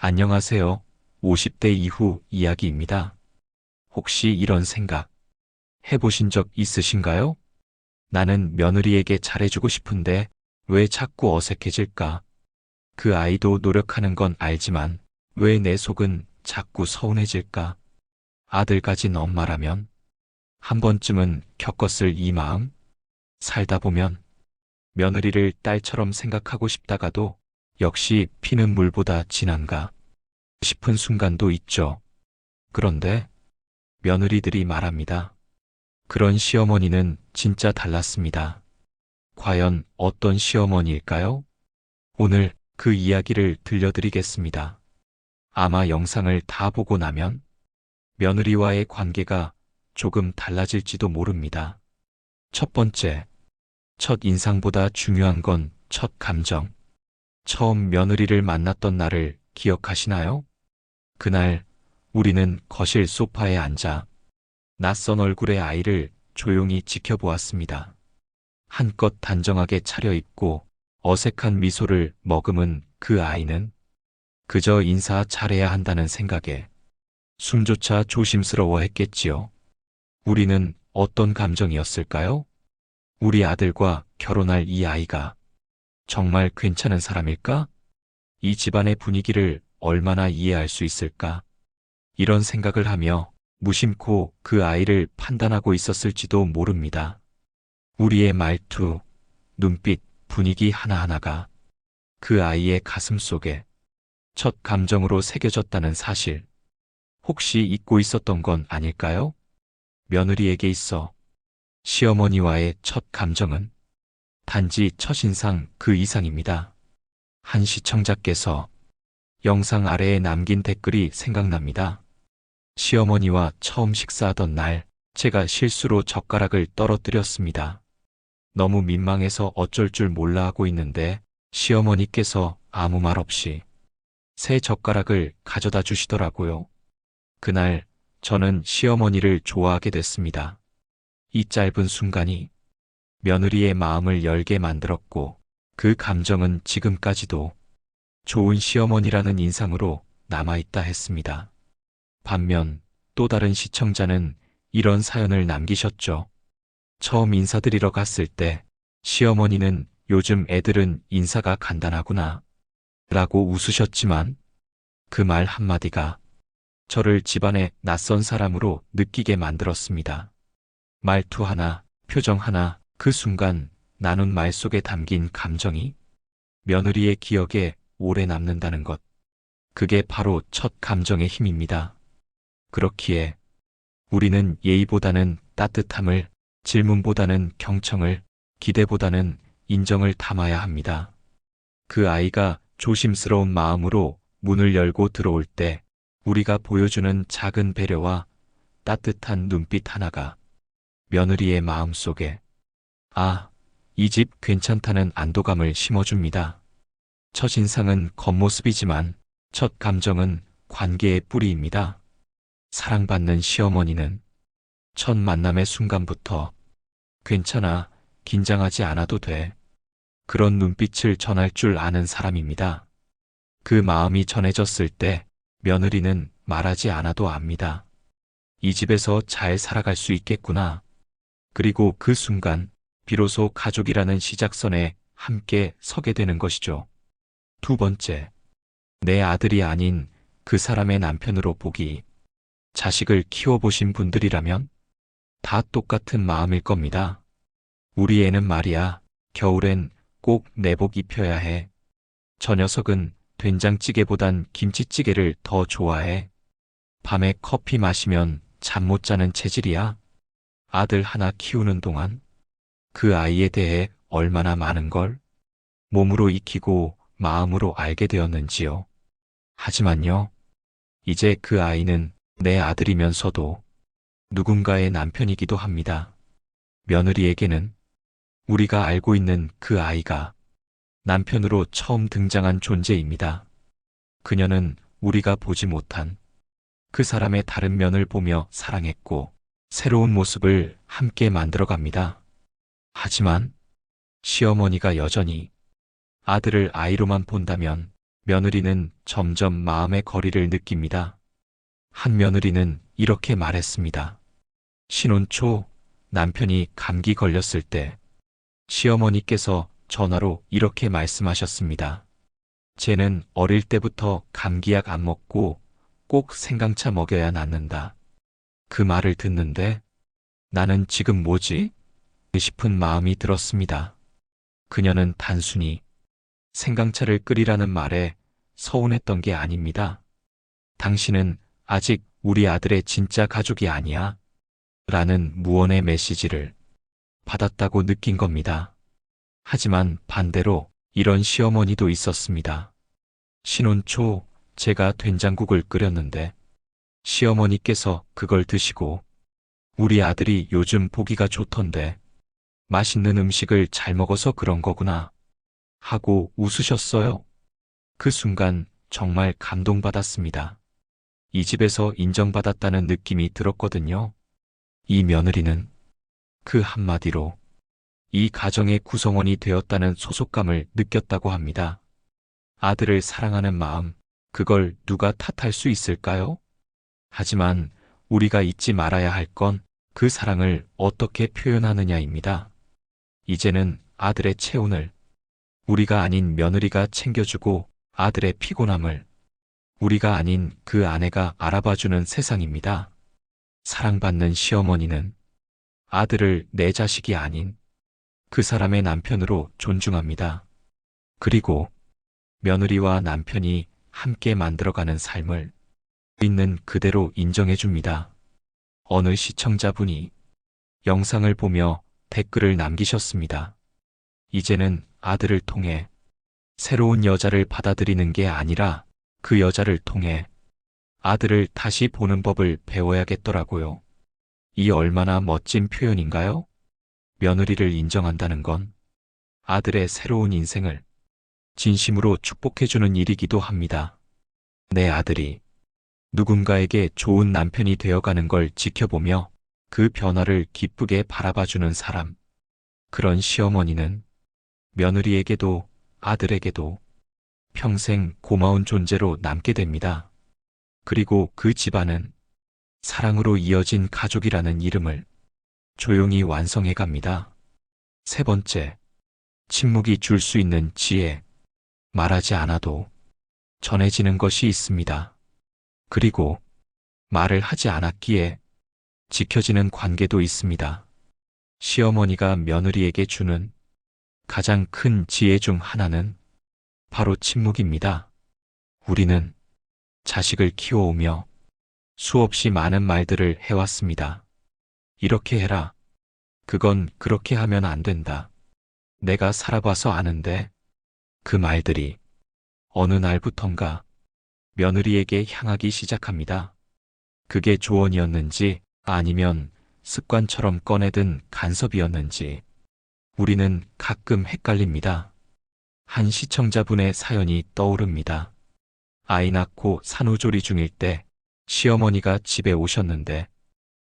안녕하세요. 50대 이후 이야기입니다. 혹시 이런 생각 해보신 적 있으신가요? 나는 며느리에게 잘해주고 싶은데 왜 자꾸 어색해질까? 그 아이도 노력하는 건 알지만 왜 내 속은 자꾸 서운해질까? 아들 가진 엄마라면 한 번쯤은 겪었을 이 마음? 살다 보면 며느리를 딸처럼 생각하고 싶다가도 역시 피는 물보다 진한가 싶은 순간도 있죠. 그런데 며느리들이 말합니다. 그런 시어머니는 진짜 달랐습니다. 과연 어떤 시어머니일까요? 오늘 그 이야기를 들려드리겠습니다. 아마 영상을 다 보고 나면 며느리와의 관계가 조금 달라질지도 모릅니다. 첫 번째, 첫 인상보다 중요한 건 첫 감정. 처음 며느리를 만났던 날을 기억하시나요? 그날 우리는 거실 소파에 앉아 낯선 얼굴의 아이를 조용히 지켜보았습니다. 한껏 단정하게 차려입고 어색한 미소를 머금은 그 아이는 그저 인사 잘해야 한다는 생각에 숨조차 조심스러워했겠지요. 우리는 어떤 감정이었을까요? 우리 아들과 결혼할 이 아이가 정말 괜찮은 사람일까? 이 집안의 분위기를 얼마나 이해할 수 있을까? 이런 생각을 하며 무심코 그 아이를 판단하고 있었을지도 모릅니다. 우리의 말투, 눈빛, 분위기 하나하나가 그 아이의 가슴 속에 첫 감정으로 새겨졌다는 사실, 혹시 잊고 있었던 건 아닐까요? 며느리에게 있어 시어머니와의 첫 감정은 단지 첫인상 그 이상입니다. 한 시청자께서 영상 아래에 남긴 댓글이 생각납니다. 시어머니와 처음 식사하던 날, 제가 실수로 젓가락을 떨어뜨렸습니다. 너무 민망해서 어쩔 줄 몰라 하고 있는데 시어머니께서 아무 말 없이 새 젓가락을 가져다 주시더라고요. 그날 저는 시어머니를 좋아하게 됐습니다. 이 짧은 순간이 며느리의 마음을 열게 만들었고 그 감정은 지금까지도 좋은 시어머니라는 인상으로 남아있다 했습니다. 반면 또 다른 시청자는 이런 사연을 남기셨죠. 처음 인사드리러 갔을 때 시어머니는 요즘 애들은 인사가 간단하구나 라고 웃으셨지만 그 말 한마디가 저를 집안의 낯선 사람으로 느끼게 만들었습니다. 말투 하나, 표정 하나, 그 순간 나눈 말 속에 담긴 감정이 며느리의 기억에 오래 남는다는 것. 그게 바로 첫 감정의 힘입니다. 그렇기에 우리는 예의보다는 따뜻함을, 질문보다는 경청을, 기대보다는 인정을 담아야 합니다. 그 아이가 조심스러운 마음으로 문을 열고 들어올 때 우리가 보여주는 작은 배려와 따뜻한 눈빛 하나가 며느리의 마음 속에 이 집 괜찮다는 안도감을 심어줍니다. 첫인상은 겉모습이지만 첫 감정은 관계의 뿌리입니다. 사랑받는 시어머니는 첫 만남의 순간부터 괜찮아, 긴장하지 않아도 돼. 그런 눈빛을 전할 줄 아는 사람입니다. 그 마음이 전해졌을 때 며느리는 말하지 않아도 압니다. 이 집에서 잘 살아갈 수 있겠구나. 그리고 그 순간 비로소 가족이라는 시작선에 함께 서게 되는 것이죠. 두 번째, 내 아들이 아닌 그 사람의 남편으로 보기. 자식을 키워보신 분들이라면 다 똑같은 마음일 겁니다. 우리 애는 말이야, 겨울엔 꼭 내복 입혀야 해. 저 녀석은 된장찌개보단 김치찌개를 더 좋아해. 밤에 커피 마시면 잠 못 자는 체질이야. 아들 하나 키우는 동안 그 아이에 대해 얼마나 많은 걸 몸으로 익히고 마음으로 알게 되었는지요. 하지만요, 이제 그 아이는 내 아들이면서도 누군가의 남편이기도 합니다. 며느리에게는 우리가 알고 있는 그 아이가 남편으로 처음 등장한 존재입니다. 그녀는 우리가 보지 못한 그 사람의 다른 면을 보며 사랑했고 새로운 모습을 함께 만들어갑니다. 하지만 시어머니가 여전히 아들을 아이로만 본다면 며느리는 점점 마음의 거리를 느낍니다. 한 며느리는 이렇게 말했습니다. 신혼 초 남편이 감기 걸렸을 때 시어머니께서 전화로 이렇게 말씀하셨습니다. 쟤는 어릴 때부터 감기약 안 먹고 꼭 생강차 먹여야 낫는다. 그 말을 듣는데 나는 지금 뭐지? 싶은 마음이 들었습니다. 그녀는 단순히 생강차를 끓이라는 말에 서운했던 게 아닙니다. 당신은 아직 우리 아들의 진짜 가족이 아니야. 라는 무언의 메시지를 받았다고 느낀 겁니다. 하지만 반대로 이런 시어머니도 있었습니다. 신혼 초 제가 된장국을 끓였는데 시어머니께서 그걸 드시고 우리 아들이 요즘 보기가 좋던데 맛있는 음식을 잘 먹어서 그런 거구나 하고 웃으셨어요. 그 순간 정말 감동받았습니다. 이 집에서 인정받았다는 느낌이 들었거든요. 이 며느리는 그 한마디로 이 가정의 구성원이 되었다는 소속감을 느꼈다고 합니다. 아들을 사랑하는 마음, 그걸 누가 탓할 수 있을까요? 하지만 우리가 잊지 말아야 할 건 그 사랑을 어떻게 표현하느냐입니다. 이제는 아들의 체온을 우리가 아닌 며느리가 챙겨주고 아들의 피곤함을 우리가 아닌 그 아내가 알아봐주는 세상입니다. 사랑받는 시어머니는 아들을 내 자식이 아닌 그 사람의 남편으로 존중합니다. 그리고 며느리와 남편이 함께 만들어가는 삶을 있는 그대로 인정해줍니다. 어느 시청자분이 영상을 보며 댓글을 남기셨습니다. 이제는 아들을 통해 새로운 여자를 받아들이는 게 아니라 그 여자를 통해 아들을 다시 보는 법을 배워야겠더라고요. 이 얼마나 멋진 표현인가요? 며느리를 인정한다는 건 아들의 새로운 인생을 진심으로 축복해주는 일이기도 합니다. 내 아들이 누군가에게 좋은 남편이 되어가는 걸 지켜보며 그 변화를 기쁘게 바라봐주는 사람. 그런 시어머니는 며느리에게도 아들에게도 평생 고마운 존재로 남게 됩니다. 그리고 그 집안은 사랑으로 이어진 가족이라는 이름을 조용히 완성해 갑니다. 세 번째, 침묵이 줄 수 있는 지혜. 말하지 않아도 전해지는 것이 있습니다. 그리고 말을 하지 않았기에 지켜지는 관계도 있습니다. 시어머니가 며느리에게 주는 가장 큰 지혜 중 하나는 바로 침묵입니다. 우리는 자식을 키워오며 수없이 많은 말들을 해왔습니다. 이렇게 해라. 그건 그렇게 하면 안 된다. 내가 살아봐서 아는데 그 말들이 어느 날부턴가 며느리에게 향하기 시작합니다. 그게 조언이었는지 아니면 습관처럼 꺼내든 간섭이었는지 우리는 가끔 헷갈립니다. 한 시청자분의 사연이 떠오릅니다. 아이 낳고 산후조리 중일 때 시어머니가 집에 오셨는데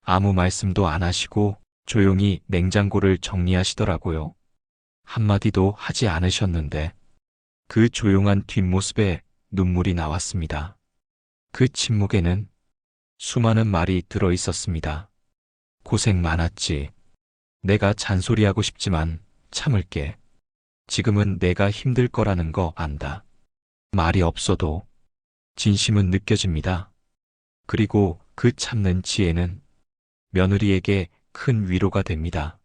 아무 말씀도 안 하시고 조용히 냉장고를 정리하시더라고요. 한마디도 하지 않으셨는데 그 조용한 뒷모습에 눈물이 나왔습니다. 그 침묵에는 수많은 말이 들어 있었습니다. 고생 많았지. 내가 잔소리하고 싶지만 참을게. 지금은 내가 힘들 거라는 거 안다. 말이 없어도 진심은 느껴집니다. 그리고 그 참는 지혜는 며느리에게 큰 위로가 됩니다.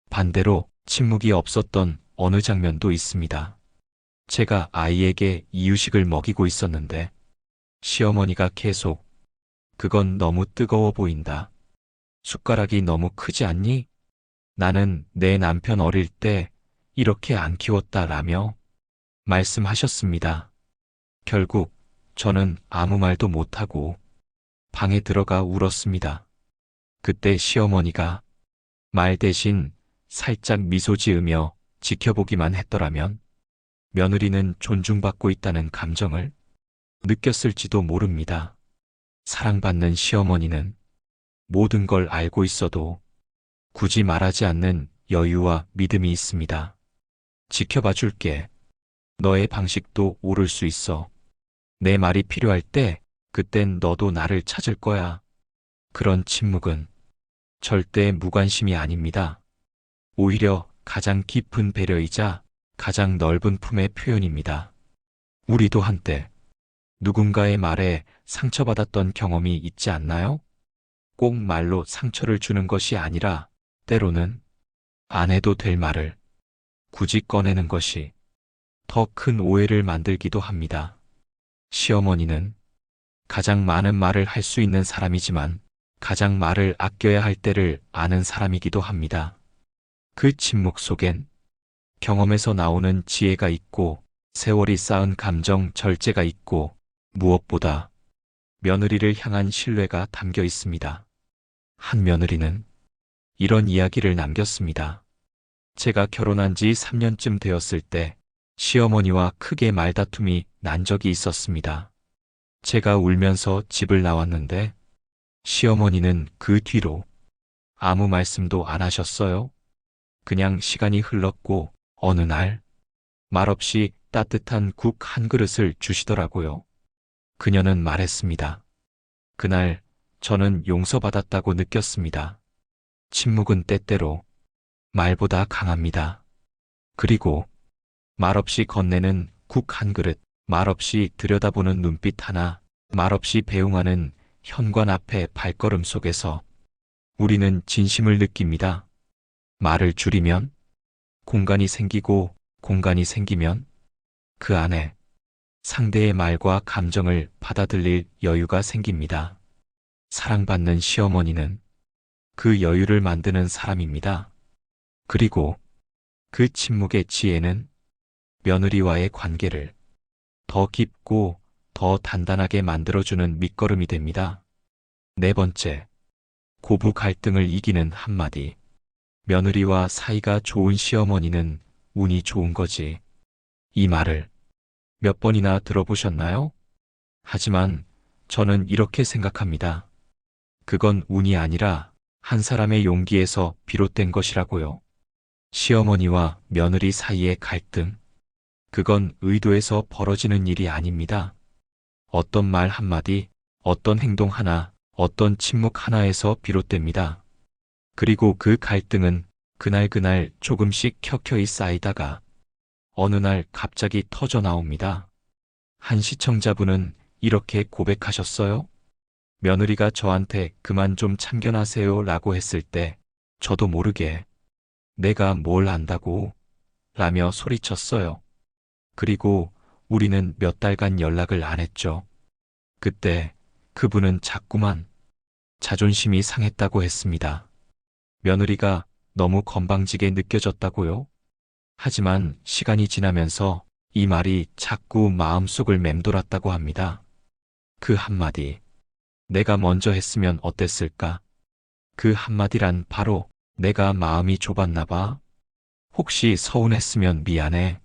반대로 침묵이 없었던 어느 장면도 있습니다. 제가 아이에게 이유식을 먹이고 있었는데 시어머니가 계속 그건 너무 뜨거워 보인다. 숟가락이 너무 크지 않니? 나는 내 남편 어릴 때 이렇게 안 키웠다라며 말씀하셨습니다. 결국 저는 아무 말도 못하고 방에 들어가 울었습니다. 그때 시어머니가 말 대신 살짝 미소 지으며 지켜보기만 했더라면 며느리는 존중받고 있다는 감정을 느꼈을지도 모릅니다. 사랑받는 시어머니는 모든 걸 알고 있어도 굳이 말하지 않는 여유와 믿음이 있습니다. 지켜봐 줄게. 너의 방식도 옳을 수 있어. 내 말이 필요할 때 그땐 너도 나를 찾을 거야. 그런 침묵은 절대 무관심이 아닙니다. 오히려 가장 깊은 배려이자 가장 넓은 품의 표현입니다. 우리도 한때 누군가의 말에 상처받았던 경험이 있지 않나요? 꼭 말로 상처를 주는 것이 아니라 때로는 안 해도 될 말을 굳이 꺼내는 것이 더 큰 오해를 만들기도 합니다. 시어머니는 가장 많은 말을 할 수 있는 사람이지만 가장 말을 아껴야 할 때를 아는 사람이기도 합니다. 그 침묵 속엔 경험에서 나오는 지혜가 있고 세월이 쌓은 감정 절제가 있고 무엇보다 며느리를 향한 신뢰가 담겨 있습니다. 한 며느리는 이런 이야기를 남겼습니다. 제가 결혼한 지 3년쯤 되었을 때 시어머니와 크게 말다툼이 난 적이 있었습니다. 제가 울면서 집을 나왔는데 시어머니는 그 뒤로 아무 말씀도 안 하셨어요. 그냥 시간이 흘렀고 어느 날 말없이 따뜻한 국 한 그릇을 주시더라고요. 그녀는 말했습니다. 그날 저는 용서받았다고 느꼈습니다. 침묵은 때때로 말보다 강합니다. 그리고 말없이 건네는 국 한 그릇, 말없이 들여다보는 눈빛 하나, 말없이 배웅하는 현관 앞의 발걸음 속에서 우리는 진심을 느낍니다. 말을 줄이면 공간이 생기고 공간이 생기면 그 안에 상대의 말과 감정을 받아들일 여유가 생깁니다. 사랑받는 시어머니는 그 여유를 만드는 사람입니다. 그리고 그 침묵의 지혜는 며느리와의 관계를 더 깊고 더 단단하게 만들어주는 밑거름이 됩니다. 네 번째, 고부 갈등을 이기는 한마디. 며느리와 사이가 좋은 시어머니는 운이 좋은 거지. 이 말을 몇 번이나 들어보셨나요? 하지만 저는 이렇게 생각합니다. 그건 운이 아니라 한 사람의 용기에서 비롯된 것이라고요. 시어머니와 며느리 사이의 갈등, 그건 의도해서 벌어지는 일이 아닙니다. 어떤 말 한마디, 어떤 행동 하나, 어떤 침묵 하나에서 비롯됩니다. 그리고 그 갈등은 그날 조금씩 켜켜이 쌓이다가 어느 날 갑자기 터져 나옵니다. 한 시청자분은 이렇게 고백하셨어요. 며느리가 저한테 그만 좀 참견하세요 라고 했을 때 저도 모르게 내가 뭘 안다고 라며 소리쳤어요. 그리고 우리는 몇 달간 연락을 안 했죠. 그때 그분은 자꾸만 자존심이 상했다고 했습니다. 며느리가 너무 건방지게 느껴졌다고요? 하지만 시간이 지나면서 이 말이 자꾸 마음속을 맴돌았다고 합니다. 그 한마디, 내가 먼저 했으면 어땠을까? 그 한마디란 바로 내가 마음이 좁았나 봐. 혹시 서운했으면 미안해.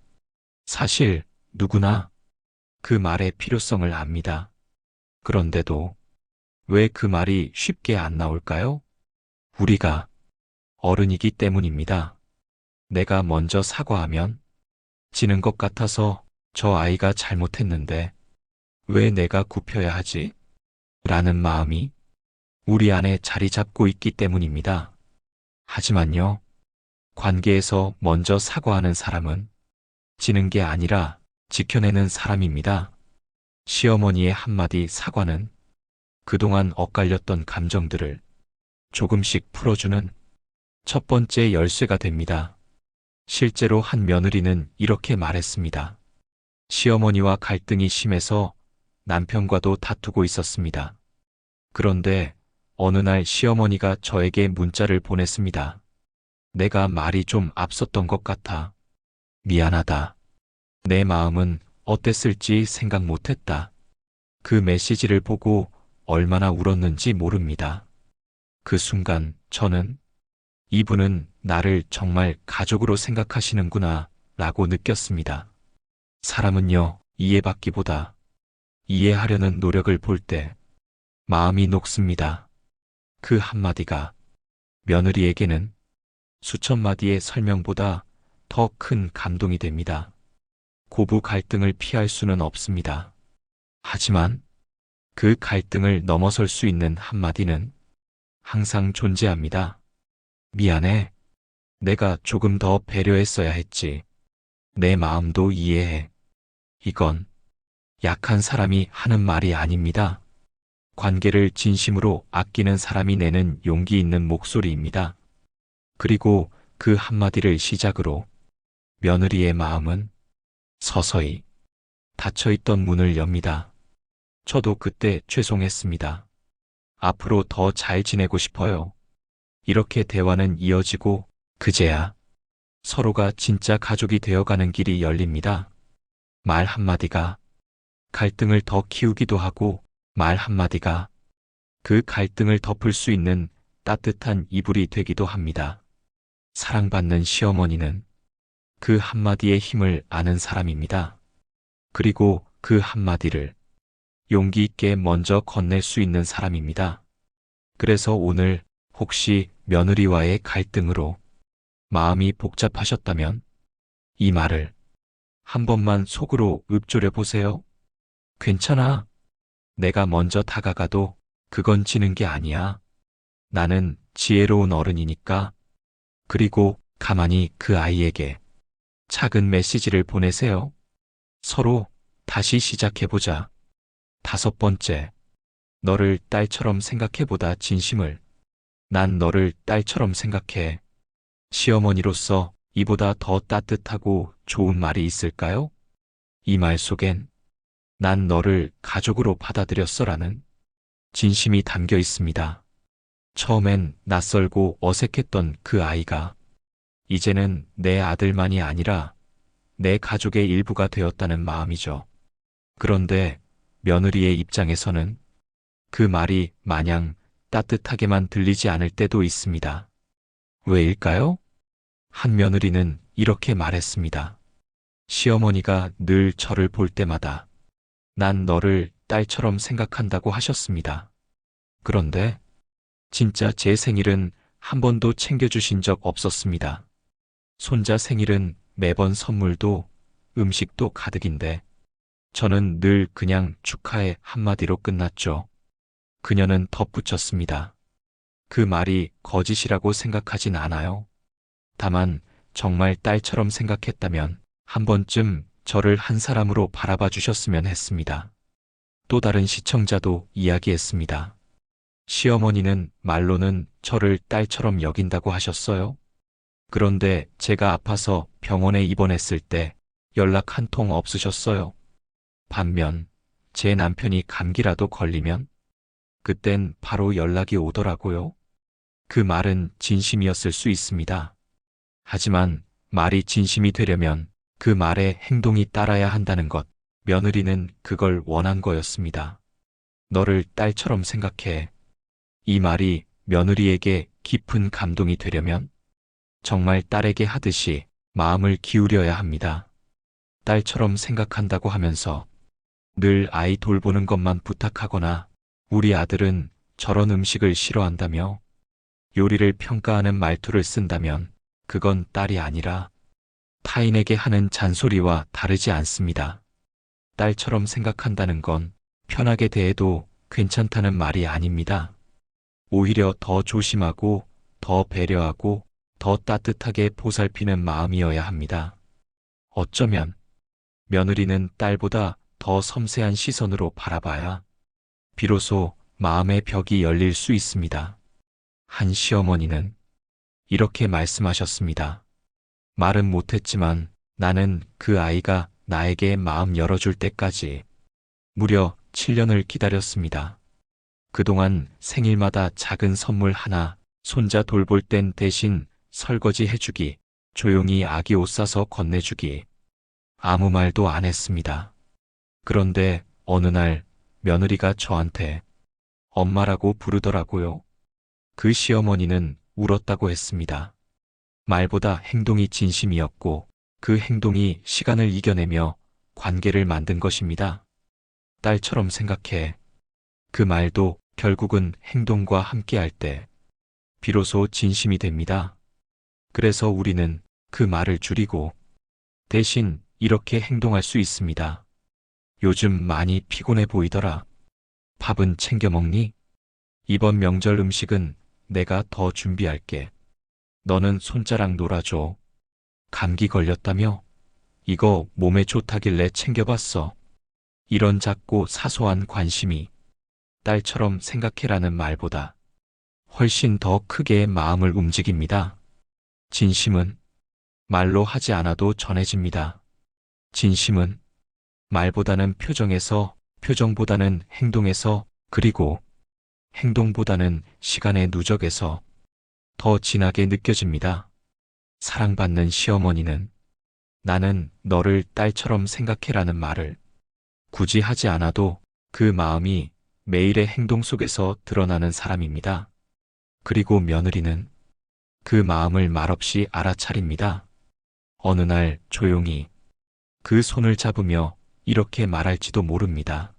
사실 누구나 그 말의 필요성을 압니다. 그런데도 왜 그 말이 쉽게 안 나올까요? 우리가 어른이기 때문입니다. 내가 먼저 사과하면 지는 것 같아서 저 아이가 잘못했는데 왜 내가 굽혀야 하지? 라는 마음이 우리 안에 자리 잡고 있기 때문입니다. 하지만요, 관계에서 먼저 사과하는 사람은 지는 게 아니라 지켜내는 사람입니다. 시어머니의 한마디 사과는 그동안 엇갈렸던 감정들을 조금씩 풀어주는 첫 번째 열쇠가 됩니다. 실제로 한 며느리는 이렇게 말했습니다. 시어머니와 갈등이 심해서 남편과도 다투고 있었습니다. 그런데 어느 날 시어머니가 저에게 문자를 보냈습니다. 내가 말이 좀 앞섰던 것 같아. 미안하다. 내 마음은 어땠을지 생각 못했다. 그 메시지를 보고 얼마나 울었는지 모릅니다. 그 순간 저는 이분은 나를 정말 가족으로 생각하시는구나 라고 느꼈습니다. 사람은요, 이해받기보다 이해하려는 노력을 볼 때 마음이 녹습니다. 그 한마디가 며느리에게는 수천 마디의 설명보다 더 큰 감동이 됩니다. 고부 갈등을 피할 수는 없습니다. 하지만 그 갈등을 넘어설 수 있는 한마디는 항상 존재합니다. 미안해. 내가 조금 더 배려했어야 했지. 내 마음도 이해해. 이건 약한 사람이 하는 말이 아닙니다. 관계를 진심으로 아끼는 사람이 내는 용기 있는 목소리입니다. 그리고 그 한마디를 시작으로 며느리의 마음은 서서히 닫혀있던 문을 엽니다. 저도 그때 죄송했습니다. 앞으로 더 잘 지내고 싶어요. 이렇게 대화는 이어지고 그제야 서로가 진짜 가족이 되어가는 길이 열립니다. 말 한마디가 갈등을 더 키우기도 하고 말 한마디가 그 갈등을 덮을 수 있는 따뜻한 이불이 되기도 합니다. 사랑받는 시어머니는 그 한마디의 힘을 아는 사람입니다. 그리고 그 한마디를 용기 있게 먼저 건넬 수 있는 사람입니다. 그래서 오늘 혹시 며느리와의 갈등으로 마음이 복잡하셨다면 이 말을 한 번만 속으로 읊조려 보세요. 괜찮아. 내가 먼저 다가가도 그건 지는 게 아니야. 나는 지혜로운 어른이니까. 그리고 가만히 그 아이에게 작은 메시지를 보내세요. 서로 다시 시작해보자. 5번째, 너를 딸처럼 생각해보다 진심을. 난 너를 딸처럼 생각해. 시어머니로서 이보다 더 따뜻하고 좋은 말이 있을까요? 이 말 속엔 난 너를 가족으로 받아들였어라는 진심이 담겨 있습니다. 처음엔 낯설고 어색했던 그 아이가 이제는 내 아들만이 아니라 내 가족의 일부가 되었다는 마음이죠. 그런데 며느리의 입장에서는 그 말이 마냥 따뜻하게만 들리지 않을 때도 있습니다. 왜일까요? 한 며느리는 이렇게 말했습니다. 시어머니가 늘 저를 볼 때마다 난 너를 딸처럼 생각한다고 하셨습니다. 그런데 진짜 제 생일은 한 번도 챙겨주신 적 없었습니다. 손자 생일은 매번 선물도 음식도 가득인데 저는 늘 그냥 축하해 한마디로 끝났죠. 그녀는 덧붙였습니다. 그 말이 거짓이라고 생각하진 않아요. 다만 정말 딸처럼 생각했다면 한 번쯤 저를 한 사람으로 바라봐 주셨으면 했습니다. 또 다른 시청자도 이야기했습니다. 시어머니는 말로는 저를 딸처럼 여긴다고 하셨어요. 그런데 제가 아파서 병원에 입원했을 때 연락 한 통 없으셨어요. 반면 제 남편이 감기라도 걸리면 그땐 바로 연락이 오더라고요. 그 말은 진심이었을 수 있습니다. 하지만 말이 진심이 되려면 그 말에 행동이 따라야 한다는 것, 며느리는 그걸 원한 거였습니다. 너를 딸처럼 생각해. 이 말이 며느리에게 깊은 감동이 되려면 정말 딸에게 하듯이 마음을 기울여야 합니다. 딸처럼 생각한다고 하면서 늘 아이 돌보는 것만 부탁하거나 우리 아들은 저런 음식을 싫어한다며 요리를 평가하는 말투를 쓴다면 그건 딸이 아니라 타인에게 하는 잔소리와 다르지 않습니다. 딸처럼 생각한다는 건 편하게 대해도 괜찮다는 말이 아닙니다. 오히려 더 조심하고 더 배려하고 더 따뜻하게 보살피는 마음이어야 합니다. 어쩌면 며느리는 딸보다 더 섬세한 시선으로 바라봐야 비로소 마음의 벽이 열릴 수 있습니다. 한 시어머니는 이렇게 말씀하셨습니다. 말은 못했지만 나는 그 아이가 나에게 마음 열어줄 때까지 무려 7년을 기다렸습니다. 그동안 생일마다 작은 선물 하나, 손자 돌볼 땐 대신 설거지 해주기, 조용히 아기 옷 사서 건네주기, 아무 말도 안 했습니다. 그런데 어느 날 며느리가 저한테 엄마라고 부르더라고요. 그 시어머니는 울었다고 했습니다. 말보다 행동이 진심이었고 그 행동이 시간을 이겨내며 관계를 만든 것입니다. 딸처럼 생각해. 그 말도 결국은 행동과 함께할 때 비로소 진심이 됩니다. 그래서 우리는 그 말을 줄이고 대신 이렇게 행동할 수 있습니다. 요즘 많이 피곤해 보이더라. 밥은 챙겨 먹니? 이번 명절 음식은 내가 더 준비할게. 너는 손자랑 놀아줘. 감기 걸렸다며? 이거 몸에 좋다길래 챙겨봤어. 이런 작고 사소한 관심이 딸처럼 생각해라는 말보다 훨씬 더 크게 마음을 움직입니다. 진심은 말로 하지 않아도 전해집니다. 진심은 말보다는 표정에서, 표정보다는 행동에서, 그리고 행동보다는 시간의 누적에서 더 진하게 느껴집니다. 사랑받는 시어머니는 나는 너를 딸처럼 생각해라는 말을 굳이 하지 않아도 그 마음이 매일의 행동 속에서 드러나는 사람입니다. 그리고 며느리는 그 마음을 말없이 알아차립니다. 어느 날 조용히 그 손을 잡으며 이렇게 말할지도 모릅니다.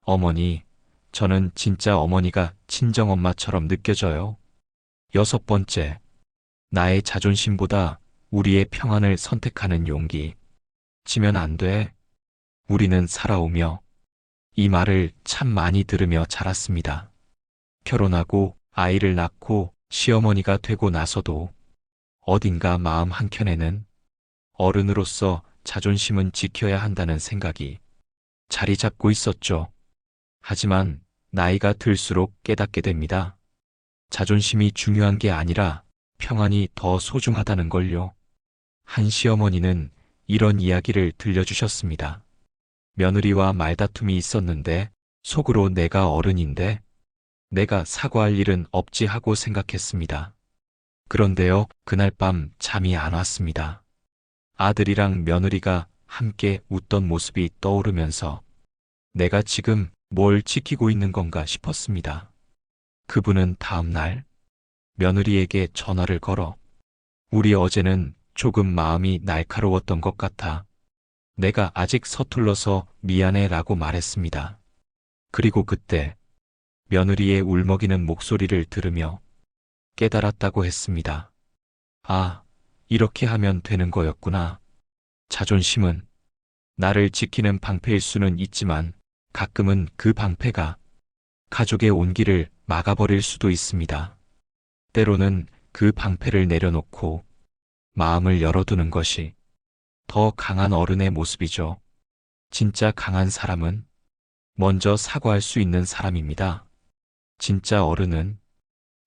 어머니, 저는 진짜 어머니가 친정엄마처럼 느껴져요. 6번째, 나의 자존심보다 우리의 평안을 선택하는 용기. 지면 안 돼. 우리는 살아오며 이 말을 참 많이 들으며 자랐습니다. 결혼하고 아이를 낳고 시어머니가 되고 나서도 어딘가 마음 한켠에는 어른으로서 자존심은 지켜야 한다는 생각이 자리 잡고 있었죠. 하지만 나이가 들수록 깨닫게 됩니다. 자존심이 중요한 게 아니라 평안이 더 소중하다는 걸요. 한 시어머니는 이런 이야기를 들려주셨습니다. 며느리와 말다툼이 있었는데 속으로 내가 어른인데 내가 사과할 일은 없지 하고 생각했습니다. 그런데요, 그날 밤 잠이 안 왔습니다. 아들이랑 며느리가 함께 웃던 모습이 떠오르면서 내가 지금 뭘 지키고 있는 건가 싶었습니다. 그분은 다음 날 며느리에게 전화를 걸어 우리 어제는 조금 마음이 날카로웠던 것 같아. 내가 아직 서툴러서 미안해 라고 말했습니다. 그리고 그때 며느리의 울먹이는 목소리를 들으며 깨달았다고 했습니다. 아, 이렇게 하면 되는 거였구나. 자존심은 나를 지키는 방패일 수는 있지만 가끔은 그 방패가 가족의 온기를 막아버릴 수도 있습니다. 때로는 그 방패를 내려놓고 마음을 열어두는 것이 더 강한 어른의 모습이죠. 진짜 강한 사람은 먼저 사과할 수 있는 사람입니다. 진짜 어른은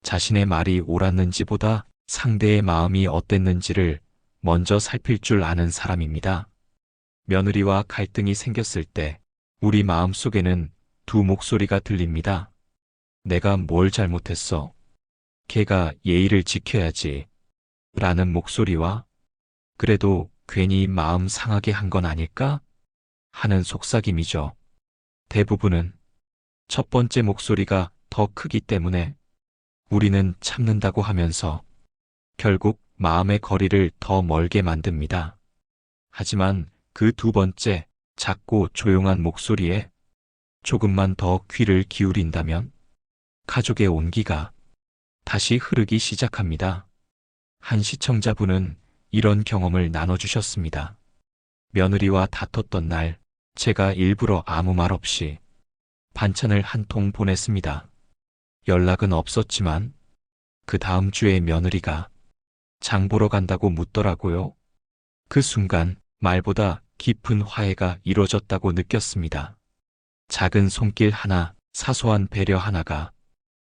자신의 말이 옳았는지보다 상대의 마음이 어땠는지를 먼저 살필 줄 아는 사람입니다. 며느리와 갈등이 생겼을 때 우리 마음 속에는 두 목소리가 들립니다. 내가 뭘 잘못했어? 걔가 예의를 지켜야지. 라는 목소리와 그래도 괜히 마음 상하게 한 건 아닐까? 하는 속삭임이죠. 대부분은 첫 번째 목소리가 더 크기 때문에 우리는 참는다고 하면서 결국 마음의 거리를 더 멀게 만듭니다. 하지만 그 두 번째 작고 조용한 목소리에 조금만 더 귀를 기울인다면 가족의 온기가 다시 흐르기 시작합니다. 한 시청자분은 이런 경험을 나눠주셨습니다. 며느리와 다퉜던 날 제가 일부러 아무 말 없이 반찬을 한 통 보냈습니다. 연락은 없었지만 그 다음 주에 며느리가 장 보러 간다고 묻더라고요. 그 순간 말보다 깊은 화해가 이루어졌다고 느꼈습니다. 작은 손길 하나, 사소한 배려 하나가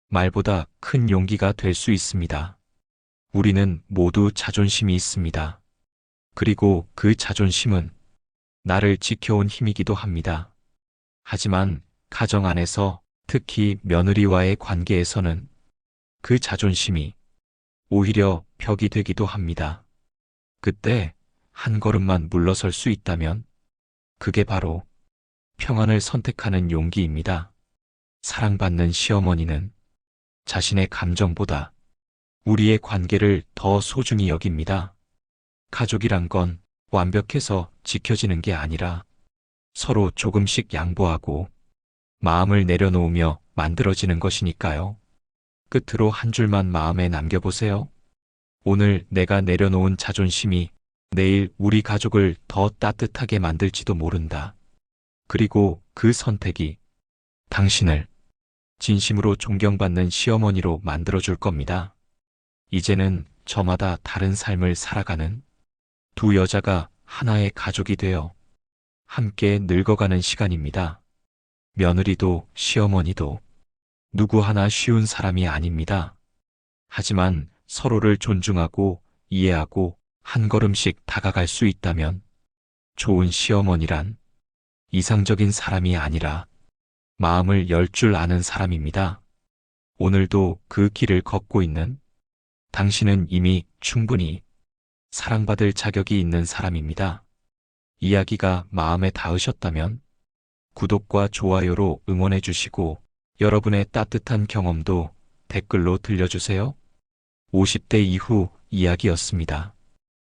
말보다 큰 용기가 될 수 있습니다. 우리는 모두 자존심이 있습니다. 그리고 그 자존심은 나를 지켜온 힘이기도 합니다. 하지만 가정 안에서 특히 며느리와의 관계에서는 그 자존심이 오히려 벽이 되기도 합니다. 그때 한 걸음만 물러설 수 있다면 그게 바로 평안을 선택하는 용기입니다. 사랑받는 시어머니는 자신의 감정보다 우리의 관계를 더 소중히 여깁니다. 가족이란 건 완벽해서 지켜지는 게 아니라 서로 조금씩 양보하고 마음을 내려놓으며 만들어지는 것이니까요. 끝으로 한 줄만 마음에 남겨보세요. 오늘 내가 내려놓은 자존심이 내일 우리 가족을 더 따뜻하게 만들지도 모른다. 그리고 그 선택이 당신을 진심으로 존경받는 시어머니로 만들어줄 겁니다. 이제는 저마다 다른 삶을 살아가는 두 여자가 하나의 가족이 되어 함께 늙어가는 시간입니다. 며느리도 시어머니도 누구 하나 쉬운 사람이 아닙니다. 하지만 서로를 존중하고 이해하고 한 걸음씩 다가갈 수 있다면 좋은 시어머니란 이상적인 사람이 아니라 마음을 열 줄 아는 사람입니다. 오늘도 그 길을 걷고 있는 당신은 이미 충분히 사랑받을 자격이 있는 사람입니다. 이야기가 마음에 닿으셨다면 구독과 좋아요로 응원해 주시고 여러분의 따뜻한 경험도 댓글로 들려주세요. 50대 이후 이야기였습니다.